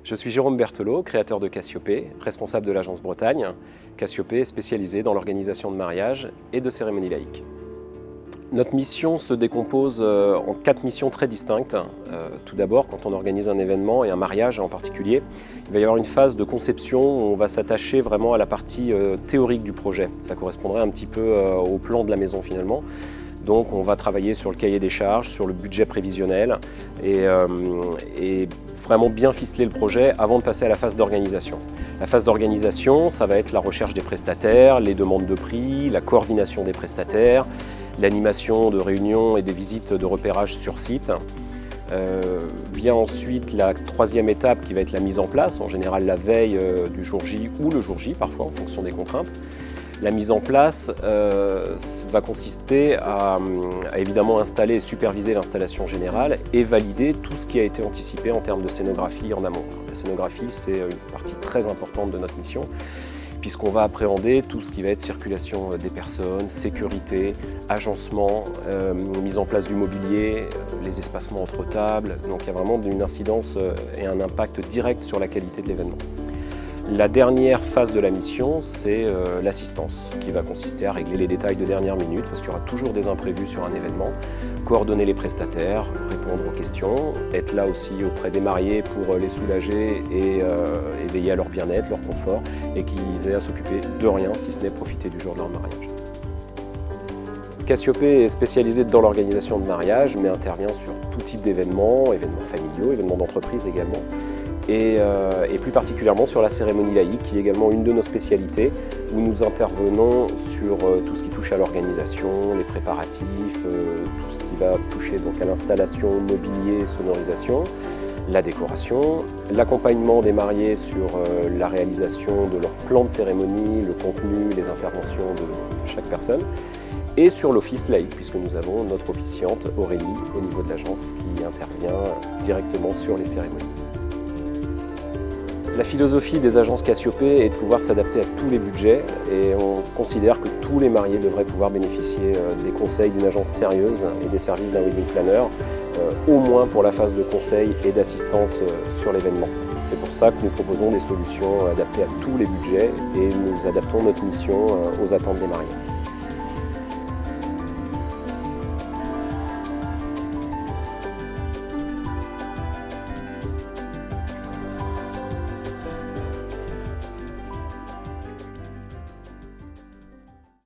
Je suis Jérôme Berthelot, créateur de Cassiopée, responsable de l'agence Bretagne. Cassiopée est spécialisée dans l'organisation de mariages et de cérémonies laïques. Notre mission se décompose en 4 missions très distinctes. Tout d'abord, quand on organise un événement et un mariage en particulier, il va y avoir une phase de conception où on va s'attacher vraiment à la partie théorique du projet. Ça correspondrait un petit peu au plan de la maison finalement. Donc on va travailler sur le cahier des charges, sur le budget prévisionnel et vraiment bien ficeler le projet avant de passer à la phase d'organisation. La phase d'organisation, ça va être la recherche des prestataires, les demandes de prix, la coordination des prestataires, l'animation de réunions et des visites de repérage sur site. Vient ensuite la troisième étape qui va être la mise en place, en général la veille du jour J ou le jour J parfois en fonction des contraintes. La mise en place va consister à évidemment installer et superviser l'installation générale et valider tout ce qui a été anticipé en termes de scénographie en amont. La scénographie, c'est une partie très importante de notre mission, puisqu'on va appréhender tout ce qui va être circulation des personnes, sécurité, agencement, mise en place du mobilier, les espacements entre tables. Donc il y a vraiment une incidence et un impact direct sur la qualité de l'événement. La dernière phase de la mission, c'est l'assistance, qui va consister à régler les détails de dernière minute, parce qu'il y aura toujours des imprévus sur un événement, coordonner les prestataires, répondre aux questions, être là aussi auprès des mariés pour les soulager et veiller à leur bien-être, leur confort, et qu'ils aient à s'occuper de rien, si ce n'est profiter du jour de leur mariage. Cassiopée est spécialisée dans l'organisation de mariage, mais intervient sur tout type d'événements, événements familiaux, événements d'entreprise également, et plus particulièrement sur la cérémonie laïque, qui est également une de nos spécialités, où nous intervenons sur tout ce qui touche à l'organisation, les préparatifs, tout ce qui va toucher donc à l'installation, mobilier, sonorisation, la décoration, l'accompagnement des mariés sur la réalisation de leur plan de cérémonie, le contenu, les interventions de chaque personne, et sur l'office laïque, puisque nous avons notre officiante Aurélie au niveau de l'agence qui intervient directement sur les cérémonies. La philosophie des agences Cassiopée est de pouvoir s'adapter à tous les budgets et on considère que tous les mariés devraient pouvoir bénéficier des conseils d'une agence sérieuse et des services d'un wedding planner, au moins pour la phase de conseil et d'assistance sur l'événement. C'est pour ça que nous proposons des solutions adaptées à tous les budgets et nous adaptons notre mission aux attentes des mariés.